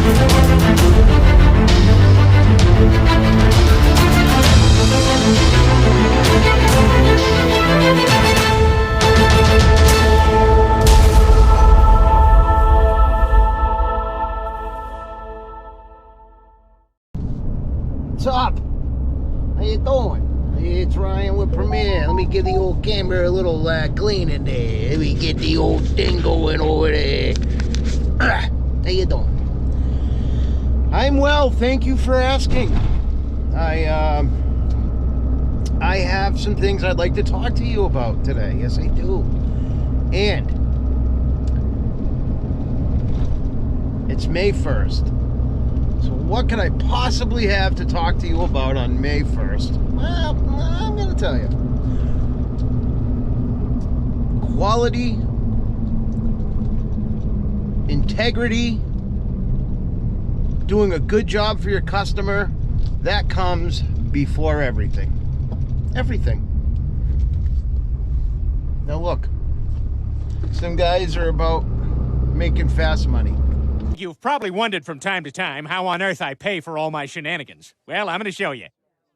What's up? How you doing? It's Ryan with Premier. Let me give the old camera a little clean in there. Let me get the old thing going over there. How you doing? I'm well, thank you for asking. I have some things I'd like to talk to you about today. Yes, I do. And it's May 1st. So what could I possibly have to talk to you about on May 1st? Well, I'm going to tell you. Quality, integrity, doing a good job for your customer, that comes before everything. Everything. Now look, some guys are about making fast money. You've probably wondered from time to time how on earth I pay for all my shenanigans. Well, I'm gonna show you.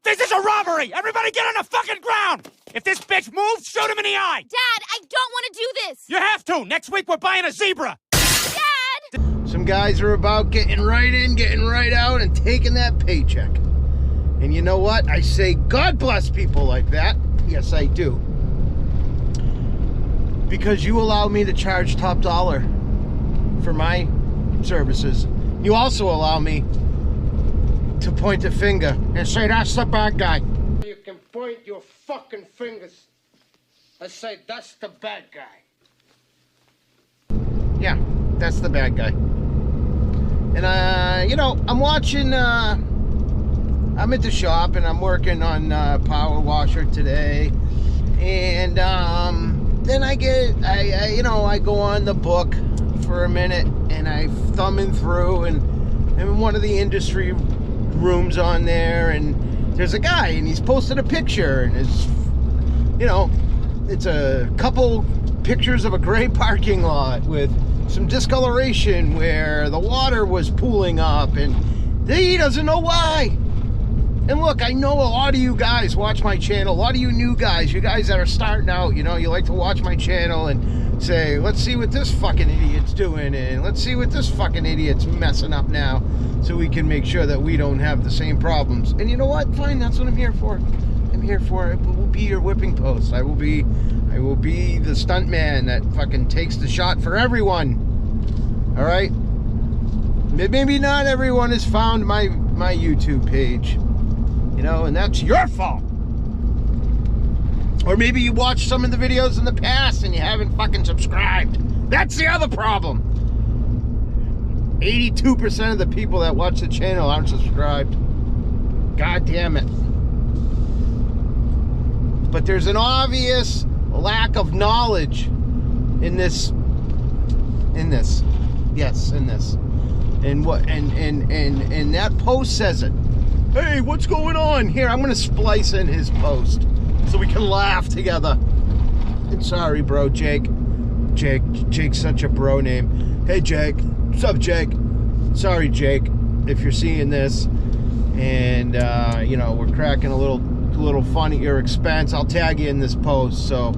This is a robbery! Everybody get on the fucking ground! If this bitch moves, shoot him in the eye! Dad, I don't want to do this! You have to! Next week we're buying a zebra! Dad! Some guys are about getting right in, getting right out, and taking that paycheck. And you know what? I say God bless people like that. Yes, I do. Because you allow me to charge top dollar for my services. You also allow me to point a finger and say, that's the bad guy. You can point your fucking fingers and say, that's the bad guy. Yeah, that's the bad guy. And, you know, I'm watching, I'm at the shop and I'm working on power washer today. And then I go on the book for a minute and I thumbing through and in one of the industry rooms on there, and there's a guy and he's posted a picture, and it's, you know, it's a couple pictures of a gray parking lot with some discoloration where the water was pooling up and he doesn't know why. And look, I know a lot of you guys watch my channel, a lot of you new guys, you guys that are starting out, you know, you like to watch my channel and say, let's see what this fucking idiot's doing, and let's see what this fucking idiot's messing up now, so we can make sure that we don't have the same problems. And you know what? Fine, that's what I'm here for. I'm here for it. I will be your whipping post. I will be the stunt man that fucking takes the shot for everyone. All right? Maybe not everyone has found my YouTube page, you know, and that's your fault. Or maybe you watched some of the videos in the past and you haven't fucking subscribed. That's the other problem. 82% of the people that watch the channel aren't subscribed. God damn it. But there's an obvious lack of knowledge in this. Yes, in this. And what and that post says it. Hey, what's going on? Here, I'm gonna splice in his post so we can laugh together. And sorry, bro, Jake. Jake's such a bro name. Hey, Jake. What's up, Jake? Sorry, Jake, if you're seeing this. And, you know, we're cracking a little fun at your expense. I'll tag you in this post so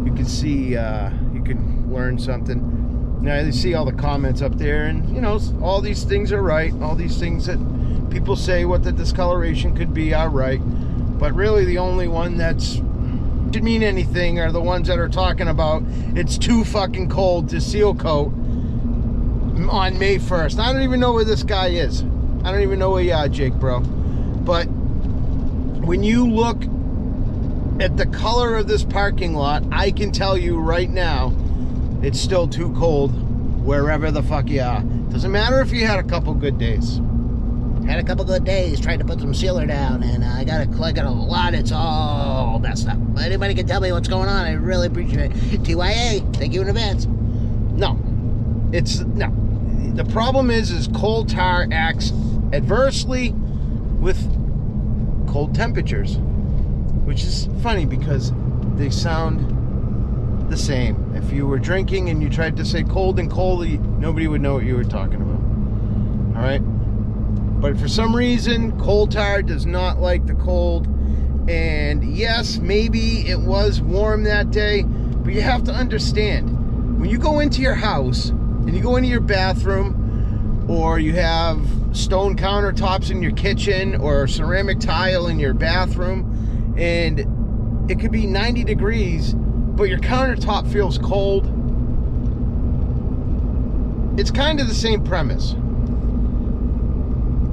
you can see, you can learn something. Now, you see all the comments up there, and, you know, all these things are right. All these things that people say what the discoloration could be are right. But really the only one that's didn't mean anything are the ones that are talking about it's too fucking cold to seal coat on May 1st. I don't even know where this guy is. I don't even know where you are, Jake, bro. But when you look at the color of this parking lot, I can tell you right now, it's still too cold wherever the fuck you are. Doesn't matter if you had a couple good days. Had a couple good days, tried to put some sealer down, and I got a lot. It's all messed up. Anybody can tell me what's going on, I really appreciate it. TYA, thank you in advance. No. The problem is coal tar acts adversely with cold temperatures, which is funny because they sound the same. If you were drinking and you tried to say cold and coldy, nobody would know what you were talking about. all right? But for some reason, coal tar does not like the cold. And yes, maybe it was warm that day, but you have to understand, when you go into your house and you go into your bathroom, or you have stone countertops in your kitchen or ceramic tile in your bathroom, and it could be 90 degrees, but your countertop feels cold, it's kind of the same premise.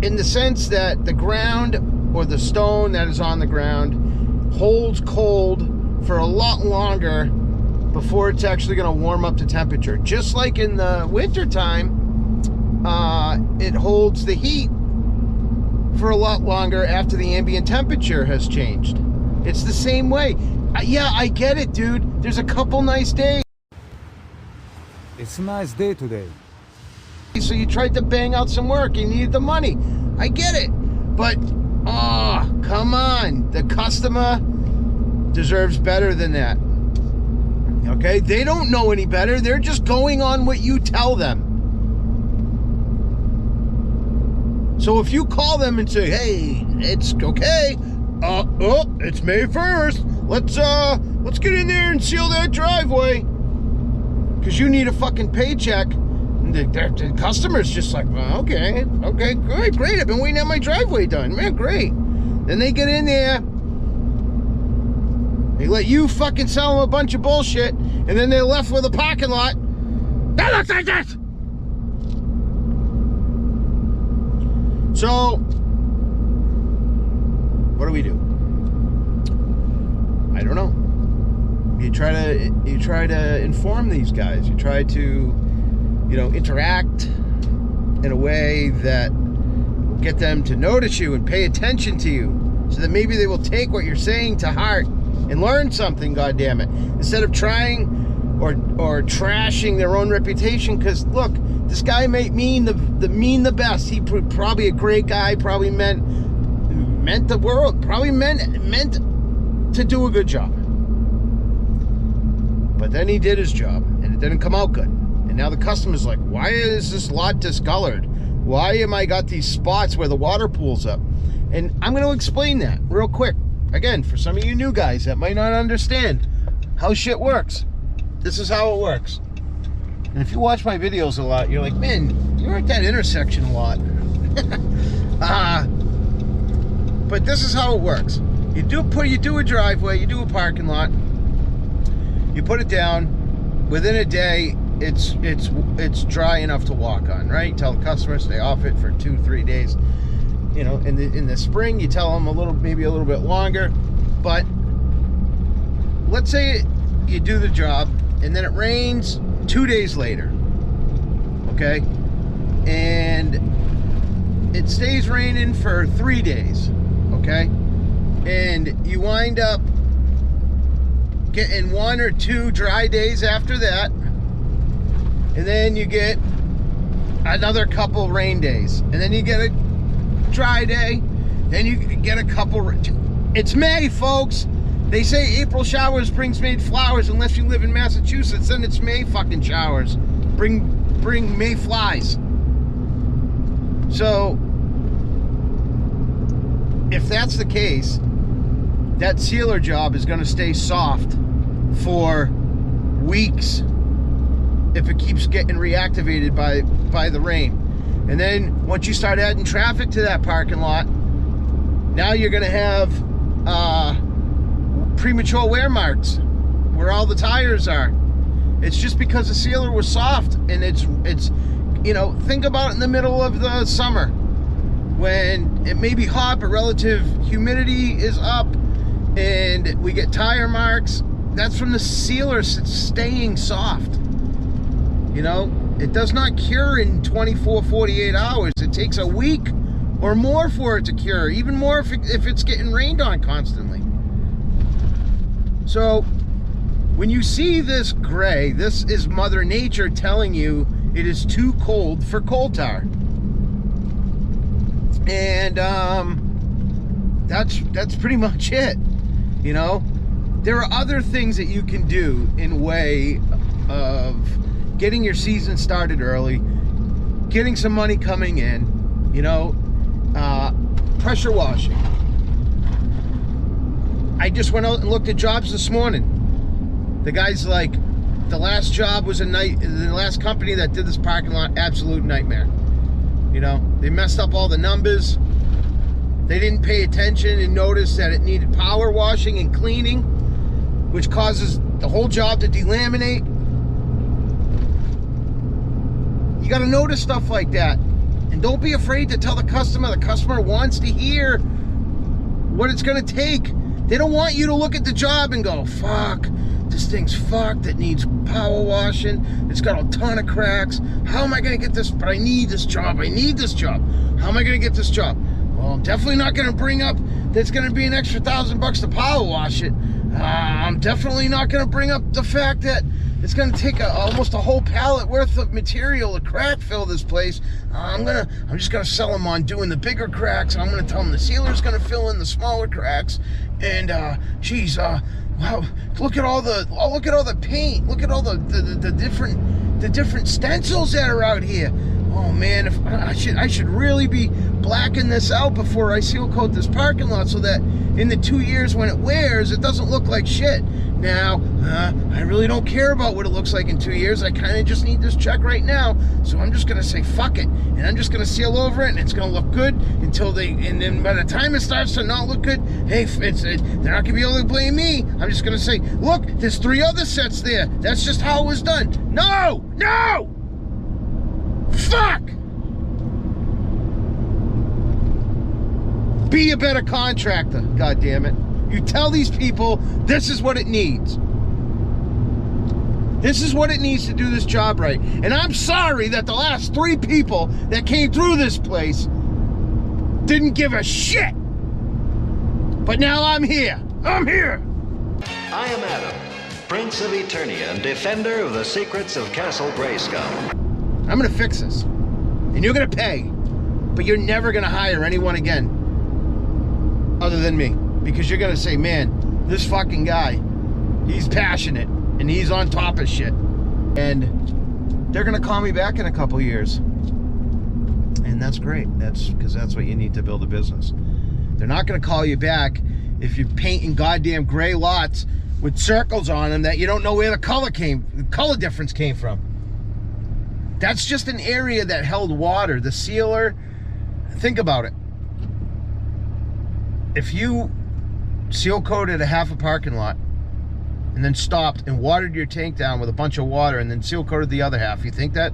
In the sense that the ground or the stone that is on the ground holds cold for a lot longer before it's actually going to warm up to temperature. Just like in the winter time, it holds the heat for a lot longer after the ambient temperature has changed. It's the same way. Yeah, I get it, dude. There's a couple nice days. It's a nice day today. So you tried to bang out some work, you needed the money. I get it. But, come on. The customer deserves better than that. Okay? They don't know any better. They're just going on what you tell them. So if you call them and say, hey, it's okay. It's May 1st. Let's get in there and seal that driveway. Because you need a fucking paycheck. The customer's just like, well, okay, great. I've been waiting to have my driveway done, man, great. Then they get in there, they let you fucking sell them a bunch of bullshit, and then they're left with a parking lot that looks like this. So, what do we do? I don't know. You try to inform these guys. You try to, interact in a way that will get them to notice you and pay attention to you, so that maybe they will take what you're saying to heart and learn something, goddammit, instead of trying or trashing their own reputation. Because look, this guy may mean the best. He probably a great guy, probably meant the world, probably meant to do a good job. But then he did his job and it didn't come out good. And now the customer's like, why is this lot discolored? Why am I got these spots where the water pools up? And I'm going to explain that real quick. Again, for some of you new guys that might not understand how shit works, this is how it works. And if you watch my videos a lot, you're like, man, you're at that intersection a lot. But this is how it works. You do a driveway, you do a parking lot, you put it down. Within a day, it's dry enough to walk on, right? Tell the customer stay off it for 2-3 days. In the spring, you tell them maybe a little bit longer. But let's say you do the job and then it rains 2 days later, okay? And it stays raining for 3 days, okay? And you wind up getting 1 or 2 dry days after that, and then you get another couple rain days, and then you get a dry day, then you get a couple. It's May, folks. They say April showers brings May flowers. Unless you live in Massachusetts, then it's May fucking showers bring May flies. So if that's the case, that sealer job is going to stay soft for weeks if it keeps getting reactivated by the rain. And then once you start adding traffic to that parking lot, now you're going to have premature wear marks where all the tires are. It's just because the sealer was soft. And it's think about it in the middle of the summer when it may be hot but relative humidity is up and we get tire marks. That's from the sealer staying soft. It does not cure in 24, 48 hours. It takes a week or more for it to cure, even more if it's getting rained on constantly. So when you see this gray, this is Mother Nature telling you it is too cold for coal tar. And that's pretty much it. There are other things that you can do in way of getting your season started early. getting some money coming in, you know, pressure washing. I just went out and looked at jobs this morning. The guy's like, the last job was the last company that did this parking lot, absolute nightmare. You know, they messed up all the numbers. They didn't pay attention and notice that it needed power washing and cleaning, which causes the whole job to delaminate. You got to notice stuff like that. And don't be afraid to tell the customer. The customer wants to hear what it's going to take. They don't want you to look at the job and go, fuck, this thing's fucked. It needs power washing. It's got a ton of cracks. How am I going to get this? But I need this job. I need this job. How am I going to get this job? Well, I'm definitely not going to bring up that's going to be an extra $1,000 to power wash it. I'm definitely not going to bring up the fact that it's going to take almost a whole pallet worth of material to crack fill this place. I'm just going to sell them on doing the bigger cracks. I'm going to tell them the sealer's going to fill in the smaller cracks. And geez, wow, look at all the paint. Look at all the different stencils that are out here. Oh man, if I should really be blacking this out before I seal coat this parking lot so that in the 2 years when it wears, it doesn't look like shit. Now, I really don't care about what it looks like in 2 years. I kind of just need this check right now. So I'm just going to say, fuck it. And I'm just going to seal over it, and it's going to look good until and then by the time it starts to not look good, hey, they're not going to be able to blame me. I'm just going to say, look, there's 3 other sets there. That's just how it was done. No! Fuck! Be a better contractor, God damn it. You tell these people this is what it needs. This is what it needs to do this job right. And I'm sorry that the last 3 people that came through this place didn't give a shit. But now I'm here. I'm here. I am Adam, Prince of Eternia and defender of the secrets of Castle Grayskull. I'm gonna fix this. And you're gonna pay. But you're never gonna hire anyone again other than me. Because you're gonna say, man, this fucking guy, he's passionate and he's on top of shit. And they're gonna call me back in a couple years. And that's great. Because that's what you need to build a business. They're not gonna call you back if you're painting goddamn gray lots with circles on them that you don't know where the color difference came from. That's just an area that held water. The sealer, think about it. If you seal coated a half a parking lot and then stopped and watered your tank down with a bunch of water and then seal coated the other half, you think that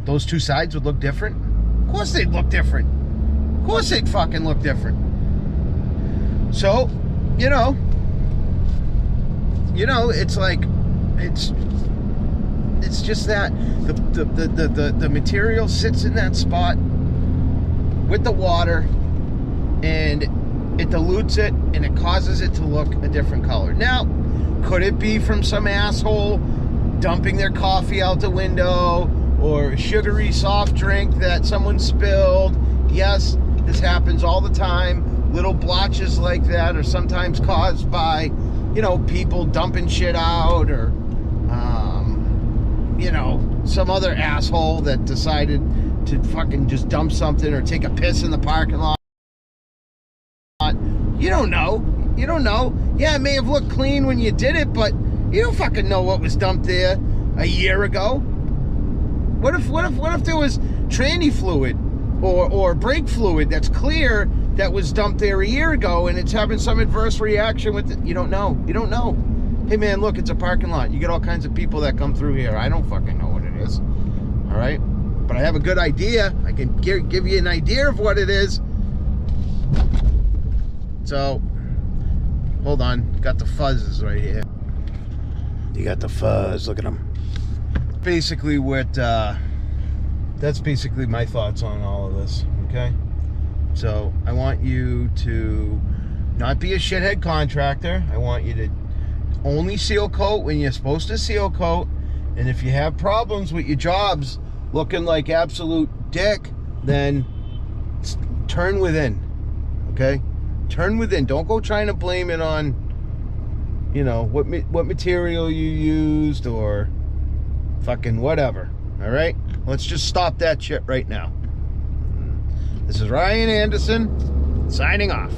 those 2 sides would look different? Of course they'd look different. Of course they'd fucking look different. So, you know, it's like, it's just that the material sits in that spot with the water and it dilutes it and it causes it to look a different color. Now, could it be from some asshole dumping their coffee out the window or a sugary soft drink that someone spilled? Yes, this happens all the time. Little blotches like that are sometimes caused by, you know, people dumping shit out or you know, some other asshole that decided to fucking just dump something or take a piss in the parking lot. You don't know. You don't know. Yeah, it may have looked clean when you did it, but you don't fucking know what was dumped there a year ago. What if there was tranny fluid or brake fluid that's clear that was dumped there a year ago and it's having some adverse reaction with it? You don't know. You don't know. Hey man, look, it's a parking lot. You get all kinds of people that come through here. I don't fucking know what it is. All right? But I have a good idea. I can give you an idea of what it is. So, hold on. Got the fuzzes right here. You got the fuzz. Look at them. Basically what, that's basically my thoughts on all of this, okay? So, I want you to not be a shithead contractor. I want you to only seal coat when you're supposed to seal coat. And if you have problems with your jobs looking like absolute dick, then turn within, okay? Turn within. Don't go trying to blame it on, you know, what material you used or fucking whatever. All right? Let's just stop that shit right now. This is Ryan Anderson, signing off.